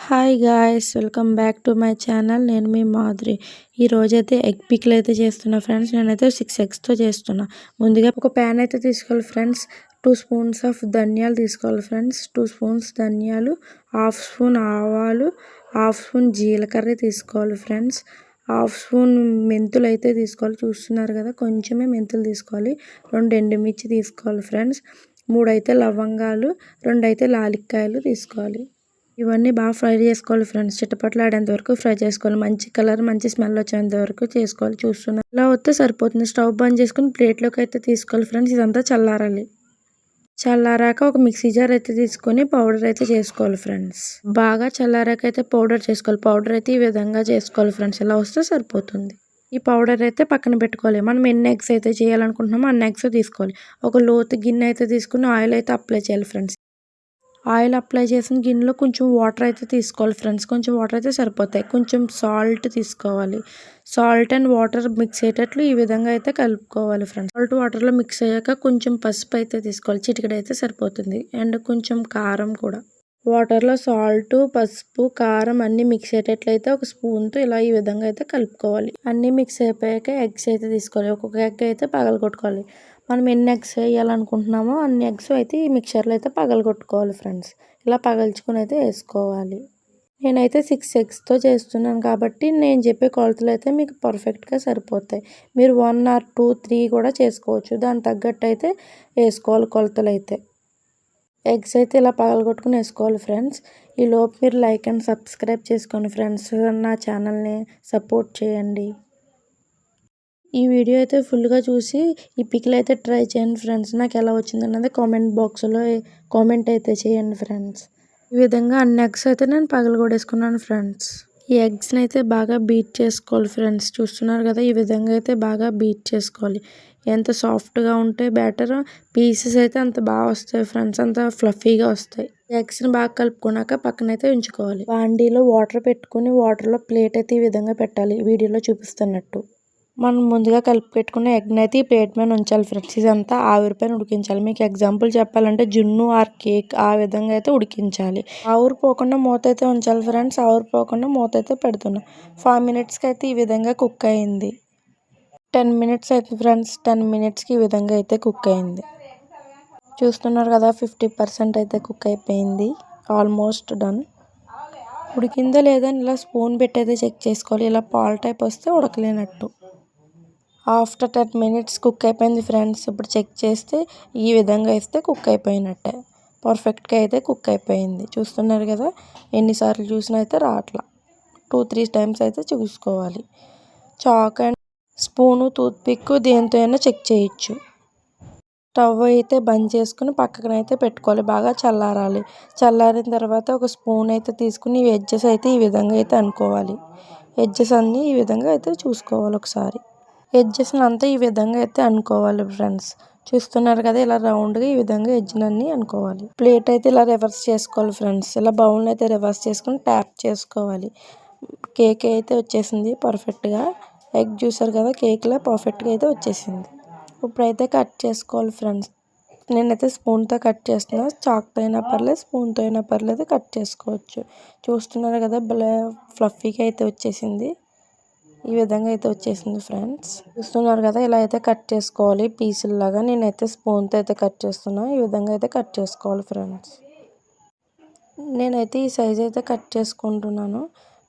Hi guys, welcome back to my channel. నేను మీ మాధురి. ఈరోజైతే egg pickle అయితే చేస్తున్నా ఫ్రెండ్స్. నేనైతే 6 ఎగ్స్తో చేస్తున్నా. ముందుగా ఒక ప్యాన్ అయితే తీసుకోవాలి ఫ్రెండ్స్. 2 స్పూన్స్ ఆఫ్ ధనియాలు తీసుకోవాలి ఫ్రెండ్స్. 2 స్పూన్స్ ధనియాలు, హాఫ్ స్పూన్ ఆవాలు, హాఫ్ స్పూన్ జీలకర్ర తీసుకోవాలి ఫ్రెండ్స్. హాఫ్ స్పూన్ మెంతులు అయితే తీసుకోవాలి. చూస్తున్నారు కదా, కొంచెమే మెంతులు తీసుకోవాలి. 2 ఎండుమిర్చి తీసుకోవాలి ఫ్రెండ్స్. 3 అయితే లవంగాలు, 2 అయితే లాలిక్కాయలు తీసుకోవాలి. ఇవన్నీ బాగా ఫ్రై చేసుకోవాలి ఫ్రెండ్స్. చిటపటలాడేంత వరకు ఫ్రై చేసుకోవాలి. మంచి కలర్, మంచి స్మెల్ వచ్చేంత వరకు చేసుకోవాలి. చూస్తున్నారు, ఇలా వస్తే సరిపోతుంది. స్టవ్ బంద్ చేసుకుని ప్లేట్లోకి అయితే తీసుకోవాలి ఫ్రెండ్స్. ఇదంతా చల్లారాలి. చల్లారాక ఒక మిక్సీ జార్ అయితే తీసుకొని పౌడర్ అయితే చేసుకోవాలి ఫ్రెండ్స్. బాగా చల్లారాక అయితే పౌడర్ చేసుకోవాలి. పౌడర్ అయితే ఈ విధంగా చేసుకోవాలి ఫ్రెండ్స్. ఇలా వస్తే సరిపోతుంది. ఈ పౌడర్ అయితే పక్కన పెట్టుకోవాలి. మనం ఎన్ని ఎగ్స్ అయితే చేయాలనుకుంటున్నామో అన్ని ఎగ్స్ తీసుకోవాలి. ఒక లోతు గిన్నె అయితే తీసుకుని ఆయిల్ అయితే అప్లై చేయాలి ఫ్రెండ్స్. ఆయిల్ అప్లై చేసిన గిన్నెలో కొంచెం వాటర్ అయితే తీసుకోవాలి ఫ్రెండ్స్. కొంచెం వాటర్ అయితే సరిపోతాయి. కొంచెం సాల్ట్ తీసుకోవాలి. సాల్ట్ అండ్ వాటర్ మిక్స్ అయ్యేటట్లు ఈ విధంగా అయితే కలుపుకోవాలి ఫ్రెండ్స్. సాల్ట్ వాటర్లో మిక్స్ అయ్యాక కొంచెం పసుపు అయితే తీసుకోవాలి. చిటికెడు అయితే సరిపోతుంది. అండ్ కొంచెం కారం కూడా. వాటర్లో సాల్ట్, పసుపు, కారం అన్నీ మిక్స్ అయ్యేటట్లయితే ఒక స్పూన్తో ఇలా ఈ విధంగా అయితే కలుపుకోవాలి. అన్నీ మిక్స్ అయిపోయాక ఎగ్స్ అయితే తీసుకోవాలి. ఒక్కొక్క ఎగ్ అయితే పగలగొట్టుకోవాలి. మనం ఎన్ని ఎగ్స్ వేయాలనుకుంటున్నామో అన్ని ఎగ్స్ అయితే ఈ మిక్చర్లో అయితే పగలగొట్టుకోవాలి ఫ్రెండ్స్. ఇలా పగల్చుకుని అయితే వేసుకోవాలి. నేనైతే 6 ఎగ్స్తో చేస్తున్నాను కాబట్టి నేను చెప్పే కొలతలు అయితే మీకు పర్ఫెక్ట్గా సరిపోతాయి. మీరు 1 or 2, 3 కూడా చేసుకోవచ్చు. దానికి తగ్గట్టు అయితే వేసుకోవాలి కొలతలు అయితే. ఎగ్స్ అయితే ఇలా పగలగొట్టుకుని వేసుకోవాలి ఫ్రెండ్స్. ఈలోపు మీరు లైక్ అండ్ సబ్స్క్రైబ్ చేసుకోండి ఫ్రెండ్స్. నా ఛానల్ని సపోర్ట్ చేయండి. ఈ వీడియో అయితే ఫుల్గా చూసి ఈ పికిల్ అయితే ట్రై చేయండి ఫ్రెండ్స్. నాకు ఎలా వచ్చిందన్నది కామెంట్ బాక్స్లో కామెంట్ అయితే చేయండి ఫ్రెండ్స్. ఈ విధంగా అన్ని ఎగ్స్ అయితే నేను పగలగొట్టేసుకున్నాను ఫ్రెండ్స్. ఈ ఎగ్స్ని అయితే బాగా బీట్ చేసుకోవాలి ఫ్రెండ్స్. చూస్తున్నారు కదా, ఈ విధంగా అయితే బాగా బీట్ చేసుకోవాలి. ఎంత సాఫ్ట్గా ఉంటే బ్యాటర్ పీసెస్ అయితే అంత బాగా వస్తాయి ఫ్రెండ్స్. అంత ఫ్లఫీగా వస్తాయి. ఎగ్స్ని బాగా కలుపుకున్నాక పక్కనైతే ఉంచుకోవాలి. బాండీలో వాటర్ పెట్టుకుని వాటర్లో ప్లేట్ అయితే ఈ విధంగా పెట్టాలి, వీడియోలో చూపిస్తున్నట్టు. మనం ముందుగా కలిపి పెట్టుకున్న ఎగ్ని అయితే ఈ ప్లేట్ మీద ఉంచాలి ఫ్రెండ్స్. ఇదంతా ఆవిరిపైన ఉడికించాలి. మీకు ఎగ్జాంపుల్ చెప్పాలంటే జున్ను ఆర్ కేక్ ఆ విధంగా అయితే ఉడికించాలి. ఆవిరి పోకుండా మూత అయితే ఉంచాలి ఫ్రెండ్స్. ఆవిరి పోకుండా మూత అయితే పెడుతున్నాం. 5 minutesకి అయితే ఈ విధంగా కుక్ అయింది. 10 minutes అయితే ఫ్రెండ్స్. 10 minutesకి ఈ విధంగా అయితే కుక్ అయింది. చూస్తున్నారు కదా, 50% అయితే కుక్ అయిపోయింది. Almost done. ఉడికిందో లేదో అని ఇలా స్పూన్ పెట్టి అయితే చెక్ చేసుకోవాలి. ఇలా పాల్ టైప్ వస్తే ఉడకలేనట్టు. ఆఫ్టర్ 10 minutes కుక్ అయిపోయింది ఫ్రెండ్స్. ఇప్పుడు చెక్ చేస్తే ఈ విధంగా వేస్తే కుక్ అయిపోయినట్టే. పర్ఫెక్ట్గా అయితే కుక్ అయిపోయింది. చూస్తున్నారు కదా, ఎన్నిసార్లు చూసినా అయితే రావట్లా. 2-3 times అయితే చూసుకోవాలి. చాక్ అండ్ స్పూను, టూత్పిక్ దేంతో అయినా చెక్ చేయొచ్చు. స్టవ్ అయితే బంద్ చేసుకుని పక్కనైతే పెట్టుకోవాలి. బాగా చల్లారాలి. చల్లారిన తర్వాత ఒక స్పూన్ అయితే తీసుకుని ఈ ఎడ్జెస్ అయితే ఈ విధంగా అయితే అనుకోవాలి. ఎడ్జెస్ అన్నీ ఈ విధంగా అయితే చూసుకోవాలి ఒకసారి. ఎడ్జెస్ని అంతా ఈ విధంగా అయితే అనుకోవాలి ఫ్రెండ్స్. చూస్తున్నారు కదా, ఇలా రౌండ్గా ఈ విధంగా ఎడ్జ్నన్నీ అనుకోవాలి. ప్లేట్ అయితే ఇలా రివర్స్ చేసుకోవాలి ఫ్రెండ్స్. ఇలా బౌల్ని అయితే రివర్స్ చేసుకుని ట్యాప్ చేసుకోవాలి. కేక్ అయితే వచ్చేసింది పర్ఫెక్ట్గా. ఎగ్ చూసారు కదా, కేక్లో పర్ఫెక్ట్గా అయితే వచ్చేసింది. ఇప్పుడైతే కట్ చేసుకోవాలి ఫ్రెండ్స్. నేనైతే స్పూన్తో కట్ చేస్తున్నా. చాక్తో అయినా పర్లేదు, స్పూన్తో అయినా పర్లేదు, కట్ చేసుకోవచ్చు. చూస్తున్నారు కదా, భలే ఫ్లఫీగా అయితే వచ్చేసింది. ఈ విధంగా అయితే వచ్చేసింది ఫ్రెండ్స్. చూస్తున్నారు కదా, ఇలా అయితే కట్ చేసుకోవాలి పీసుల్లాగా. నేనైతే స్పూన్తో అయితే కట్ చేస్తున్నా. ఈ విధంగా అయితే కట్ చేసుకోవాలి ఫ్రెండ్స్. నేనైతే ఈ సైజ్ అయితే కట్ చేసుకుంటున్నాను.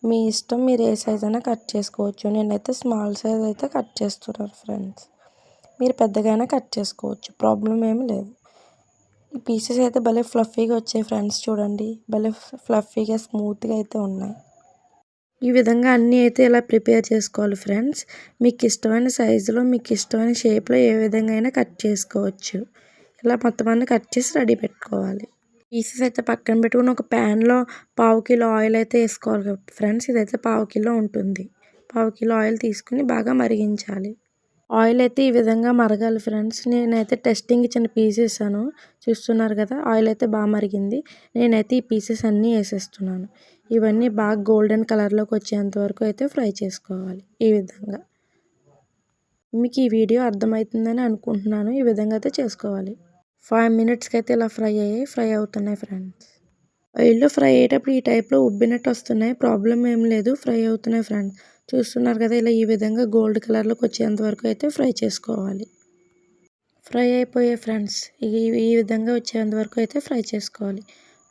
మీ ఇష్టం, మీరు ఏ సైజ్ అయినా కట్ చేసుకోవచ్చు. నేనైతే స్మాల్ సైజ్ అయితే కట్ చేస్తున్నాను ఫ్రెండ్స్. మీరు పెద్దగైనా కట్ చేసుకోవచ్చు, ప్రాబ్లం ఏమి లేదు. ఈ పీసెస్ అయితే భలే ఫ్లఫీగా వచ్చాయి ఫ్రెండ్స్. చూడండి, భలే ఫ్లఫీగా స్మూత్గా అయితే ఉన్నాయి. ఈ విధంగా అన్నీ అయితే ఇలా ప్రిపేర్ చేసుకోవాలి ఫ్రెండ్స్. మీకు ఇష్టమైన సైజులో, మీకు ఇష్టమైన షేప్లో ఏ విధంగా అయినా కట్ చేసుకోవచ్చు. ఇలా మొత్తం అన్నీ కట్ చేసి రెడీ పెట్టుకోవాలి. పీసెస్ అయితే పక్కన పెట్టుకుని ఒక ప్యాన్లో 1/2 kilo ఆయిల్ అయితే వేసుకోవాలి ఫ్రెండ్స్. ఇదైతే 1/2 kilo ఉంటుంది. 1/2 kilo ఆయిల్ తీసుకుని బాగా మరిగించాలి. ఆయిల్ అయితే ఈ విధంగా మరగాలి ఫ్రెండ్స్. నేనైతే టెస్టింగ్ చిన్న పీస్ వేసాను. చూస్తున్నారు కదా, ఆయిల్ అయితే బాగా మరిగింది. నేనైతే ఈ పీసెస్ అన్నీ వేసేస్తున్నాను. ఇవన్నీ బాగా గోల్డెన్ కలర్లోకి వచ్చేంత వరకు అయితే ఫ్రై చేసుకోవాలి. ఈ విధంగా మీకు ఈ వీడియో అర్థమవుతుందని అనుకుంటున్నాను. ఈ విధంగా అయితే చేసుకోవాలి. 5 minutesకి అయితే ఇలా ఫ్రై అవుతున్నాయి ఫ్రెండ్స్. ఆయిల్‌లో ఫ్రై అయ్యేటప్పుడు ఈ టైప్‌లో ఉబ్బినట్టు వస్తున్నాయి. ప్రాబ్లమ్ ఏం లేదు. ఫ్రై అవుతున్నాయి ఫ్రెండ్స్. చూస్తున్నారు కదా! ఇలా ఈ విధంగా గోల్డ్ కలర్‌లోకి వచ్చేంత వరకు అయితే ఫ్రై చేసుకోవాలి. ఫ్రై అయిపోయాయి ఫ్రెండ్స్. ఈ విధంగా వచ్చేంత వరకు అయితే ఫ్రై చేసుకోవాలి.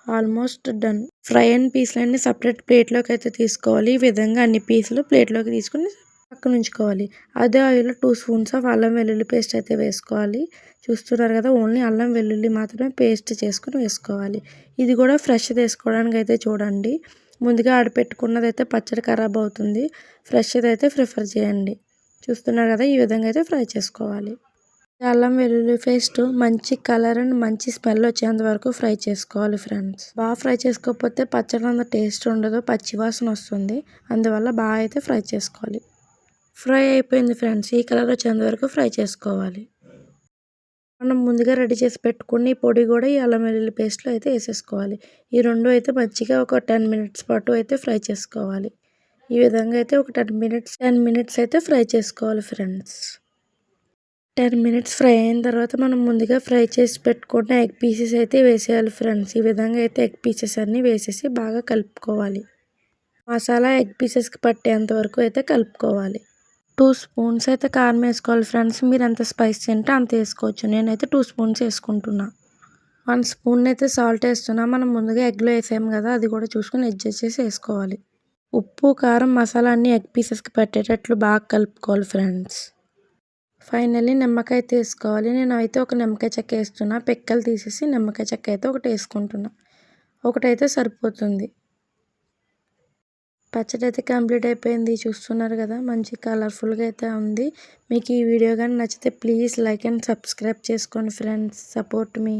Almost done. ఫ్రై అయిన పీసులన్నీ సెపరేట్ ప్లేట్‌లోకి అయితే తీసుకోవాలి. ఈ విధంగా అన్ని పీసులు ప్లేట్‌లోకి తీసుకొని పక్కన ఉంచుకోవాలి. అదే ఆయిల్‌లో 2 స్పూన్స్ ఆఫ్ అల్లం వెల్లుల్లి పేస్ట్ అయితే వేసుకోవాలి. చూస్తున్నారు కదా! ఓన్లీ అల్లం వెల్లుల్లి మాత్రమే పేస్ట్ చేసుకొని వేసుకోవాలి. ఇది కూడా ఫ్రెష్‌ది వేసుకోవడానికి అయితే చూడండి. ముందుగా ఆడపెట్టుకున్నదైతే పచ్చడి ఖరాబ్ అవుతుంది. ఫ్రెష్‌ది అయితే ప్రిఫర్ చేయండి. చూస్తున్నారు కదా! ఈ విధంగా అయితే ఫ్రై చేసుకోవాలి. అల్లం వెల్లుల్లి పేస్ట్ మంచి కలర్ అండ్ మంచి స్మెల్ వచ్చేంత వరకు ఫ్రై చేసుకోవాలి ఫ్రెండ్స్. బాగా ఫ్రై చేసుకోకపోతే పచ్చడి అంత టేస్ట్ ఉండదు, పచ్చివాసన వస్తుంది. అందువల్ల బాగా అయితే ఫ్రై చేసుకోవాలి. ఫ్రై అయిపోయింది ఫ్రెండ్స్. ఈ కలర్ వచ్చేంత వరకు ఫ్రై చేసుకోవాలి. మనం ముందుగా రెడీ చేసి పెట్టుకుని ఈ పొడి కూడా ఈ అల్లం వెల్లుల్లి పేస్ట్లో అయితే వేసేసుకోవాలి. ఈ రెండు అయితే మంచిగా ఒక 10 మినిట్స్ పాటు అయితే ఫ్రై చేసుకోవాలి. ఈ విధంగా అయితే ఒక 10 మినిట్స్ అయితే ఫ్రై చేసుకోవాలి ఫ్రెండ్స్. 10 మినిట్స్ ఫ్రై అయిన తర్వాత మనం ముందుగా ఫ్రై చేసి పెట్టుకున్న ఎగ్ పీసెస్ అయితే వేసేయాలి ఫ్రెండ్స్. ఈ విధంగా అయితే ఎగ్ పీసెస్ అన్నీ వేసేసి బాగా కలుపుకోవాలి. మసాలా ఎగ్ పీసెస్కి పట్టేంత వరకు అయితే కలుపుకోవాలి. 2 స్పూన్స్ అయితే కారం వేసుకోవాలి ఫ్రెండ్స్. మీరు ఎంత స్పైస్ తింటే అంత వేసుకోవచ్చు. నేనైతే 2 స్పూన్స్ వేసుకుంటున్నా. 1 స్పూన్ అయితే సాల్ట్ వేస్తున్నా. మనం ముందుగా ఎగ్లో వేసాము కదా, అది కూడా చూసుకొని అడ్జస్ట్ చేసి వేసుకోవాలి. ఉప్పు, కారం, మసాలా అన్నీ ఎగ్ పీసెస్కి పట్టేటట్లు బాగా కలుపుకోవాలి ఫ్రెండ్స్. ఫైనల్లీ నిమ్మకాయ తీసుకోవాలి. నేనైతే ఒక నిమ్మకాయ చెక్క వేస్తున్నా. పిక్కలు తీసేసి నిమ్మకాయ చెక్క అయితే ఒకటి వేసుకుంటున్నా. ఒకటైతే సరిపోతుంది. పచ్చడి అయితే కంప్లీట్ అయిపోయింది. చూస్తున్నారు కదా, మంచి కలర్ఫుల్గా అయితే ఉంది. మీకు ఈ వీడియో కానీ నచ్చితే ప్లీజ్ లైక్ అండ్ సబ్స్క్రైబ్ చేసుకోండి ఫ్రెండ్స్. సపోర్ట్ మీ.